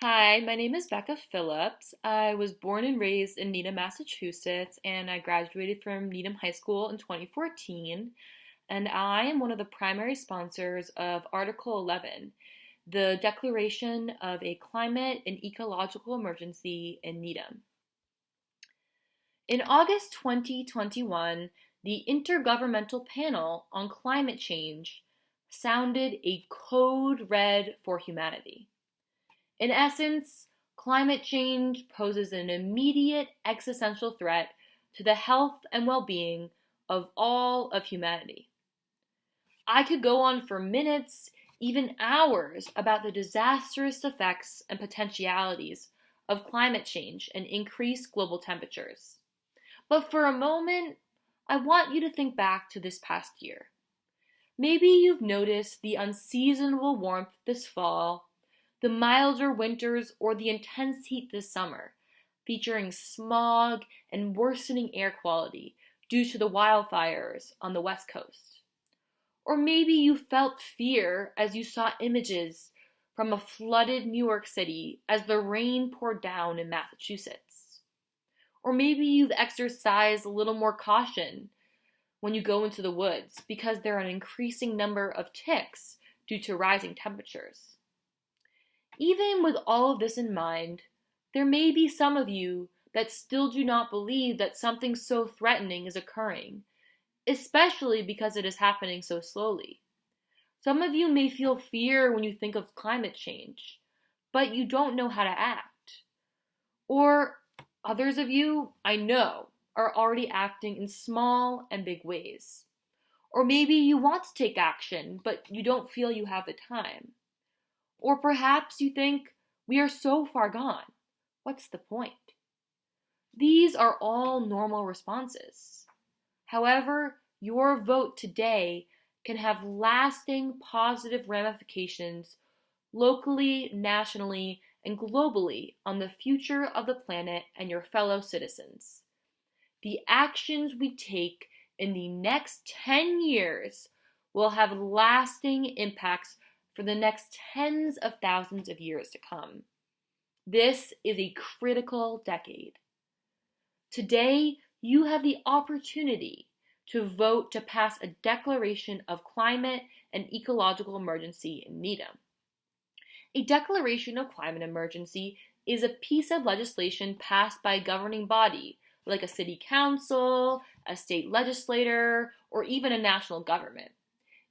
Hi, my name is Becca Phillips. I was born and raised in Needham, Massachusetts, and I graduated from Needham High School in 2014. And I am one of the primary sponsors of Article 11, the Declaration of a Climate and Ecological Emergency in Needham. In August 2021, the Intergovernmental Panel on Climate Change sounded a code red for humanity. In essence, climate change poses an immediate existential threat to the health and well-being of all of humanity. I could go on for minutes, even hours, about the disastrous effects and potentialities of climate change and increased global temperatures. But for a moment, I want you to think back to this past year. Maybe you've noticed the unseasonable warmth this fall, the milder winters, or the intense heat this summer, featuring smog and worsening air quality due to the wildfires on the West Coast. Or maybe you felt fear as you saw images from a flooded New York City as the rain poured down in Massachusetts. Or maybe you've exercised a little more caution when you go into the woods because there are an increasing number of ticks due to rising temperatures. Even with all of this in mind, there may be some of you that still do not believe that something so threatening is occurring, especially because it is happening so slowly. Some of you may feel fear when you think of climate change, but you don't know how to act. Or others of you, I know, are already acting in small and big ways. Or maybe you want to take action, but you don't feel you have the time. Or perhaps you think, we are so far gone. What's the point? These are all normal responses. However, your vote today can have lasting positive ramifications locally, nationally, and globally on the future of the planet and your fellow citizens. The actions we take in the next 10 years will have lasting impacts for the next tens of thousands of years to come. This is a critical decade. Today, you have the opportunity to vote to pass a declaration of climate and ecological emergency in Needham. A declaration of climate emergency is a piece of legislation passed by a governing body, like a city council, a state legislator, or even a national government.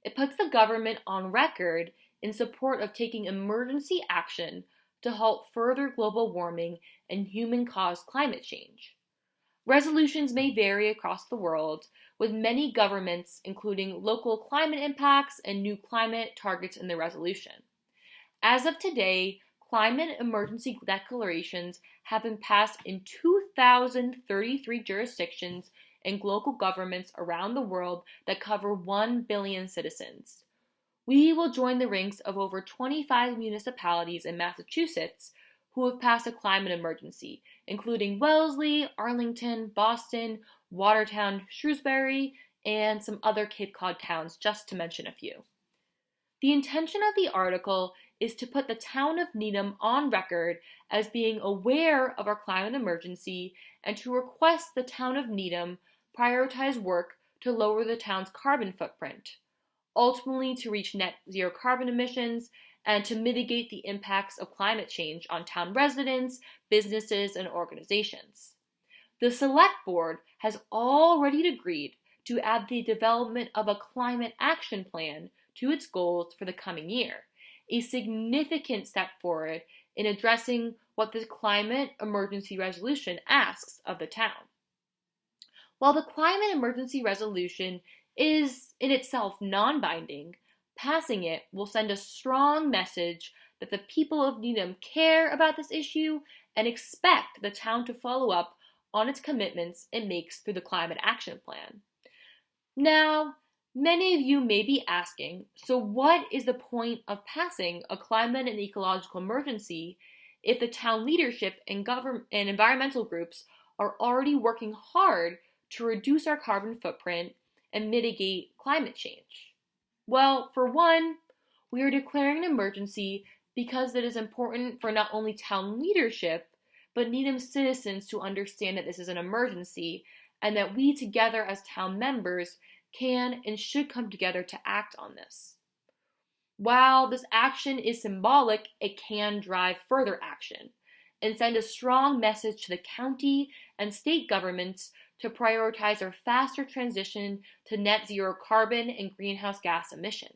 It puts the government on record in support of taking emergency action to halt further global warming and human-caused climate change. Resolutions may vary across the world, with many governments including local climate impacts and new climate targets in the resolution. As of today, climate emergency declarations have been passed in 2,033 jurisdictions and local governments around the world that cover 1 billion citizens. We will join the ranks of over 25 municipalities in Massachusetts who have passed a climate emergency, including Wellesley, Arlington, Boston, Watertown, Shrewsbury, and some other Cape Cod towns, just to mention a few. The intention of the article is to put the town of Needham on record as being aware of our climate emergency and to request the town of Needham prioritize work to lower the town's carbon footprint, ultimately to reach net zero carbon emissions and to mitigate the impacts of climate change on town residents, businesses, and organizations. The Select Board has already agreed to add the development of a climate action plan to its goals for the coming year, a significant step forward in addressing what the climate emergency resolution asks of the town. While the climate emergency resolution is in itself non-binding, passing it will send a strong message that the people of Needham care about this issue and expect the town to follow up on its commitments it makes through the Climate Action Plan. Now, many of you may be asking, so what is the point of passing a climate and ecological emergency if the town leadership and environmental groups are already working hard to reduce our carbon footprint and mitigate climate change? Well, for one, we are declaring an emergency because it is important for not only town leadership, but Needham citizens to understand that this is an emergency and that we together as town members can and should come together to act on this. While this action is symbolic, it can drive further action and send a strong message to the county and state governments to prioritize our faster transition to net zero carbon and greenhouse gas emissions.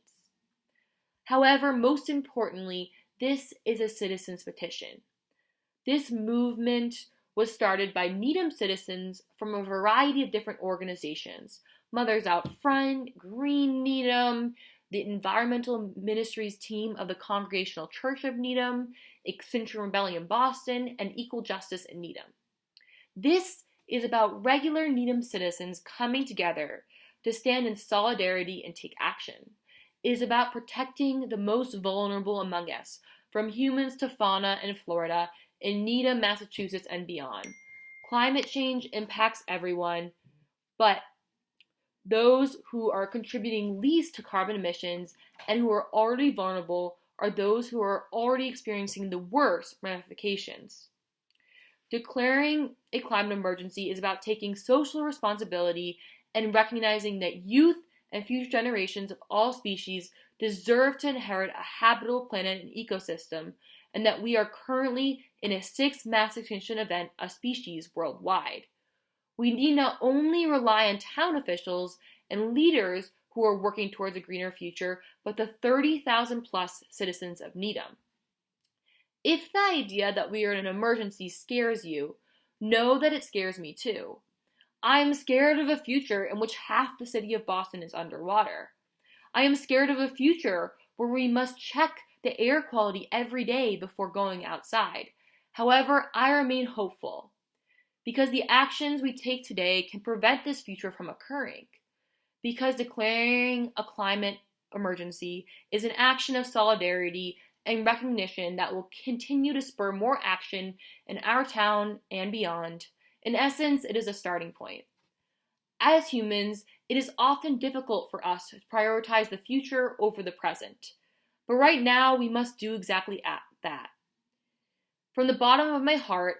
However, most importantly, this is a citizen's petition. This movement was started by Needham citizens from a variety of different organizations. Mothers Out Front, Green Needham, the Environmental Ministries team of the Congregational Church of Needham, Extinction Rebellion Boston, and Equal Justice in Needham. This is about regular Needham citizens coming together to stand in solidarity and take action. It is about protecting the most vulnerable among us, from humans to fauna and Florida, in Needham, Massachusetts, and beyond. Climate change impacts everyone, but those who are contributing least to carbon emissions and who are already vulnerable are those who are already experiencing the worst ramifications. Declaring a climate emergency is about taking social responsibility and recognizing that youth and future generations of all species deserve to inherit a habitable planet and ecosystem, and that we are currently in a sixth mass extinction event of species worldwide. We need not only rely on town officials and leaders who are working towards a greener future, but the 30,000 plus citizens of Needham. If the idea that we are in an emergency scares you, know that it scares me too. I am scared of a future in which half the city of Boston is underwater. I am scared of a future where we must check the air quality every day before going outside. However, I remain hopeful because the actions we take today can prevent this future from occurring. Because declaring a climate emergency is an action of solidarity and recognition that will continue to spur more action in our town and beyond. In essence, it is a starting point. As humans, it is often difficult for us to prioritize the future over the present. But right now, we must do exactly that. From the bottom of my heart,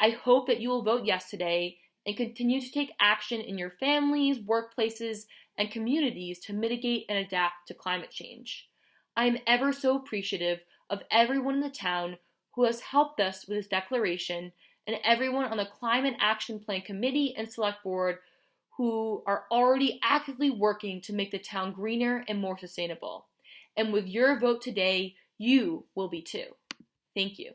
I hope that you will vote yes today and continue to take action in your families, workplaces, and communities to mitigate and adapt to climate change. I am ever so appreciative of everyone in the town who has helped us with this declaration and everyone on the Climate Action Plan Committee and Select Board who are already actively working to make the town greener and more sustainable. And with your vote today, you will be too. Thank you.